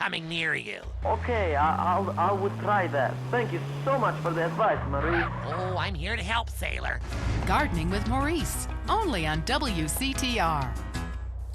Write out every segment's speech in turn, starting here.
coming near you. Okay, I would try that. Thank you so much for the advice, Marie. Oh, I'm here to help, sailor. Gardening with Maurice, only on WCTR.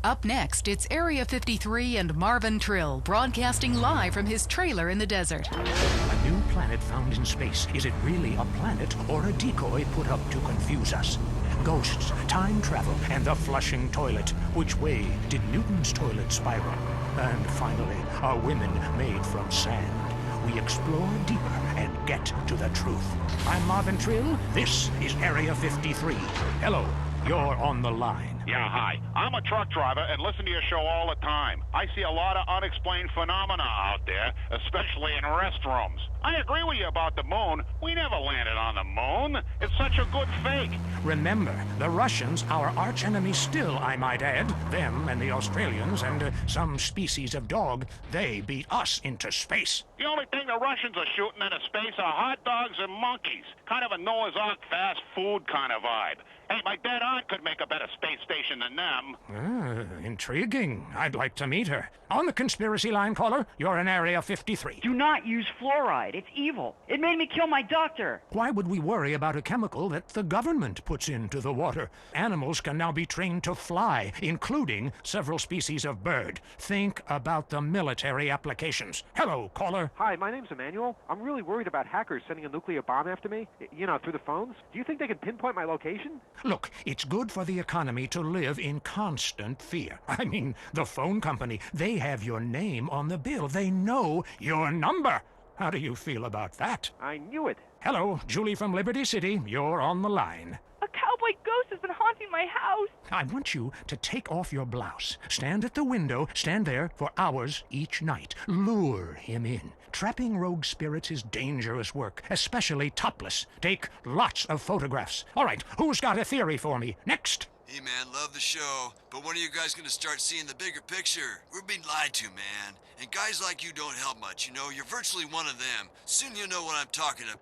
Up next, it's Area 53 and Marvin Trill broadcasting live from his trailer in the desert. A new planet found in space. Is it really a planet or a decoy put up to confuse us? Ghosts, time travel, and the flushing toilet. Which way did Newton's toilet spiral? And finally, are women made from sand? We explore deeper and get to the truth. I'm Marvin Trill. This is Area 53. Hello, you're on the line. Yeah, hi. I'm a truck driver and listen to your show all the time. I see a lot of unexplained phenomena out there, especially in restrooms. I agree with you about the moon. We never landed on the moon. It's such a good fake. Remember, the Russians, our archenemy still, I might add, them and the Australians and some species of dog, they beat us into space. The only thing the Russians are shooting into space are hot dogs and monkeys. Kind of a Noah's Ark fast food kind of vibe. Hey, my dead aunt could make a better space station than them. Intriguing. I'd like to meet her. On the conspiracy line, caller, you're in Area 53. Do not use fluoride. It's evil. It made me kill my doctor. Why would we worry about a chemical that the government puts into the water? Animals can now be trained to fly, including several species of bird. Think about the military applications. Hello, caller. Hi, my name's Emmanuel. I'm really worried about hackers sending a nuclear bomb after me, through the phones. Do you think they can pinpoint my location? Look, it's good for the economy to live in constant fear. I mean, the phone company, they have your name on the bill. They know your number. How do you feel about that? I knew it. Hello, Julie from Liberty City. You're on the line. A cowboy ghost has been haunting my house. I want you to take off your blouse. Stand at the window. Stand there for hours each night. Lure him in. Trapping rogue spirits is dangerous work, especially topless. Take lots of photographs. All right, who's got a theory for me? Next. Hey man, love the show, but when are you guys gonna start seeing the bigger picture? We're being lied to, man. And guys like you don't help much, You're virtually one of them. Soon you'll know what I'm talking about.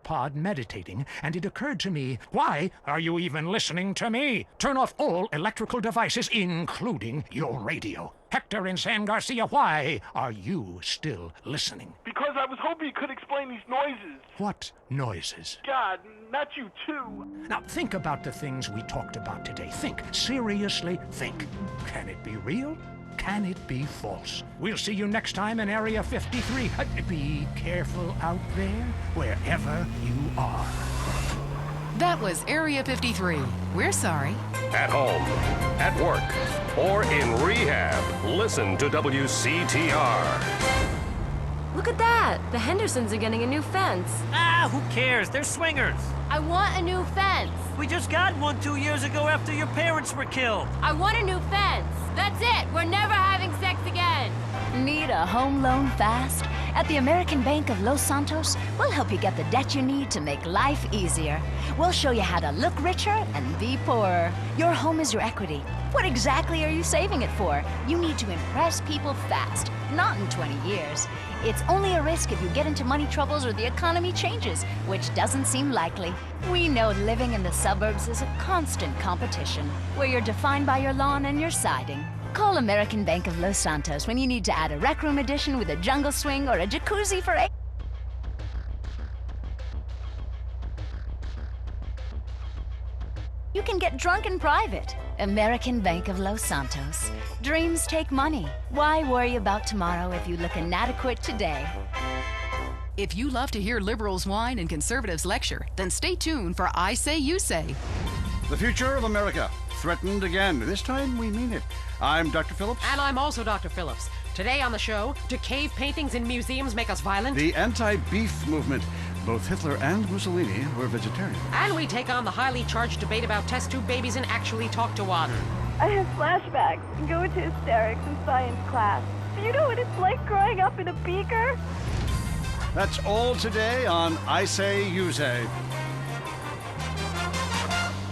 Pod meditating, and it occurred to me, why are you even listening to me? Turn off all electrical devices, including your radio. Hector in San Garcia, why are you still listening? Because I was hoping you could explain these noises. What noises? God, not you too. Now think about the things we talked about today. Think, seriously think. Can it be real? Can it be false? We'll see you next time in Area 53. Be careful out there, wherever you are. That was Area 53. We're sorry. At home, at work, or in rehab, listen to WCTR. Look at that! The Hendersons are getting a new fence. Ah, who cares? They're swingers. I want a new fence. We just got one 2 years ago after your parents were killed. I want a new fence. That's it. We're never having sex again. Need a home loan fast? At the American Bank of Los Santos, we'll help you get the debt you need to make life easier. We'll show you how to look richer and be poorer. Your home is your equity. What exactly are you saving it for? You need to impress people fast, not in 20 years. It's only a risk if you get into money troubles or the economy changes, which doesn't seem likely. We know living in the suburbs is a constant competition, where you're defined by your lawn and your siding. Call American Bank of Los Santos when you need to add a rec room addition with a jungle swing or a jacuzzi for You can get drunk in private. American Bank of Los Santos. Dreams take money. Why worry about tomorrow if you look inadequate today? If you love to hear liberals whine and conservatives lecture, then stay tuned for I Say, You Say. The future of America, threatened again. This time we mean it. I'm Dr. Phillips. And I'm also Dr. Phillips. Today on the show, do cave paintings in museums make us violent? The anti-beef movement. Both Hitler and Mussolini were vegetarian. And we take on the highly charged debate about test tube babies and actually talk to one. I have flashbacks and go into hysterics in science class. Do you know what it's like growing up in a beaker? That's all today on I Say, You Say.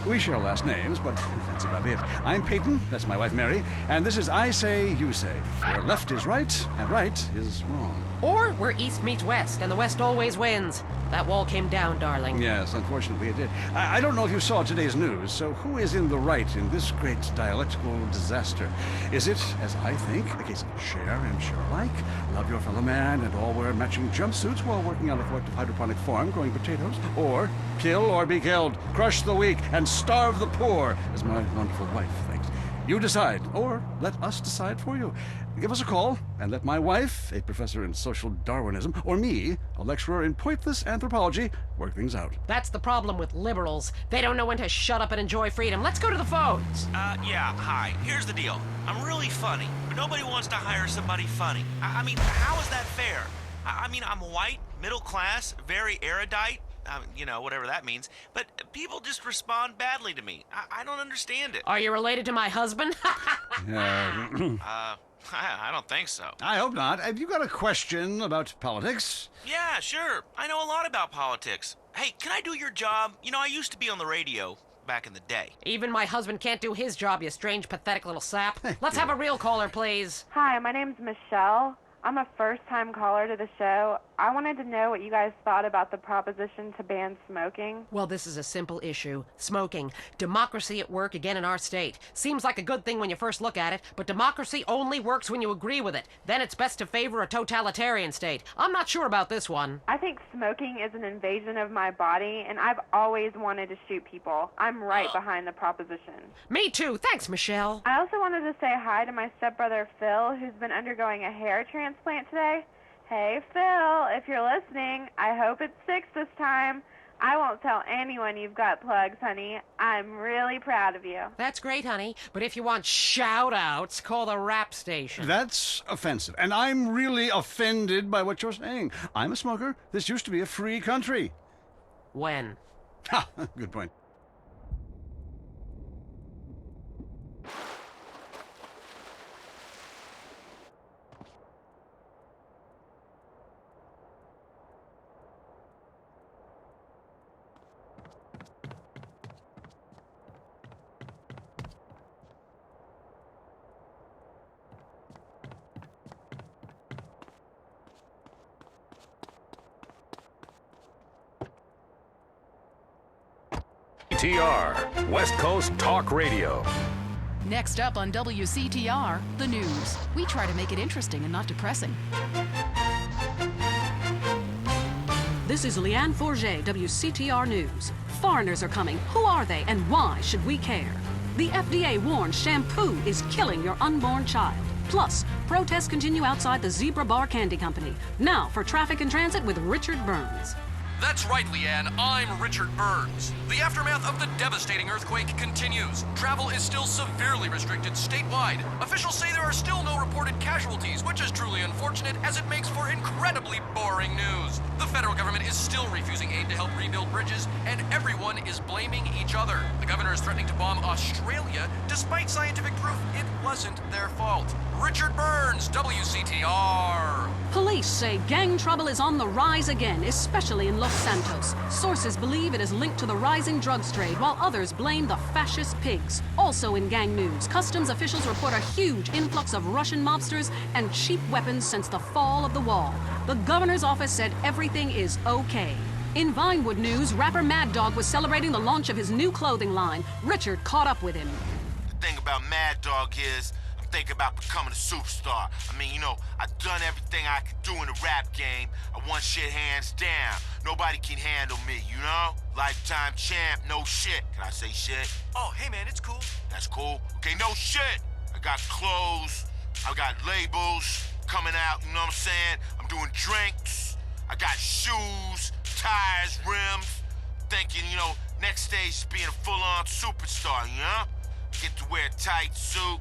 We share last names, but that's about it. I'm Peyton, that's my wife Mary, and this is I Say, You Say, where left is right and right is wrong. Or we're east meets west, and the west always wins. That wall came down, darling. Yes, unfortunately it did. I don't know if you saw today's news, so who is in the right in this great dialectical disaster? Is it, as I think, a case of share and share alike, love your fellow man, and all wear matching jumpsuits while working on a collective hydroponic farm growing potatoes? Or kill or be killed, crush the weak, and starve the poor, as my wonderful wife thinks? You decide, or let us decide for you. Give us a call, and let my wife, a professor in social Darwinism, or me, a lecturer in pointless anthropology, work things out. That's the problem with liberals. They don't know when to shut up and enjoy freedom. Let's go to the phones. Yeah, hi. Here's the deal. I'm really funny, but nobody wants to hire somebody funny. I mean, how is that fair? I mean, I'm white, middle class, very erudite, you know, whatever that means, but people just respond badly to me. I don't understand it. Are you related to my husband? I don't think so. I hope not. Have you got a question about politics? Yeah, sure. I know a lot about politics. Hey, can I do your job? You know, I used to be on the radio back in the day. Even my husband can't do his job, you strange, pathetic little sap. Let's have a real caller, please. Hi, my name's Michelle. I'm a first-time caller to the show. I wanted to know what you guys thought about the proposition to ban smoking. Well, this is a simple issue. Smoking. Democracy at work again in our state. Seems like a good thing when you first look at it, but democracy only works when you agree with it. Then it's best to favor a totalitarian state. I'm not sure about this one. I think smoking is an invasion of my body, and I've always wanted to shoot people. I'm right behind the proposition. Me too. Thanks, Michelle. I also wanted to say hi to my stepbrother Phil, who's been undergoing a hair transplant today. Hey, Phil, if you're listening, I hope it's 6 this time. I won't tell anyone you've got plugs, honey. I'm really proud of you. That's great, honey. But if you want shout-outs, call the rap station. That's offensive, and I'm really offended by what you're saying. I'm a smoker. This used to be a free country. When? Ha! Good point. TR, West Coast Talk Radio. Next up on WCTR, the news. We try to make it interesting and not depressing. This is Leanne Forget, WCTR News. Foreigners are coming. Who are they and why should we care? The FDA warns shampoo is killing your unborn child. Plus, protests continue outside the Zebra Bar Candy Company. Now for traffic and transit with Richard Burns. That's right, Leanne. I'm Richard Burns. The aftermath of the devastating earthquake continues. Travel is still severely restricted statewide. Officials say there are still no reported casualties, which is truly unfortunate as it makes for incredibly boring news. The federal government is still refusing aid to help rebuild bridges, and everyone is blaming each other. The governor is threatening to bomb Australia, despite scientific proof it wasn't their fault. Richard Burns, WCTR. Police say gang trouble is on the rise again, especially in Los Santos. Sources believe it is linked to the rising drugs trade, while others blame the fascist pigs. Also in gang news, customs officials report a huge influx of Russian mobsters and cheap weapons since the fall of the wall. The governor's office said everything is okay. In Vinewood news, rapper Mad Dog was celebrating the launch of his new clothing line. Richard caught up with him. The thing about Mad Dog is, I'm thinking about becoming a superstar. I mean, you know, I've done everything I could do in the rap game. I won shit hands down. Nobody can handle me, you know? Lifetime champ, no shit. Can I say shit? Oh, hey man, it's cool. That's cool. Okay, no shit. I got clothes. I got labels coming out, you know what I'm saying? I'm doing drinks. I got shoes, tires, rims. Thinking, you know, next stage is being a full-on superstar, you know? Get to wear a tight suit.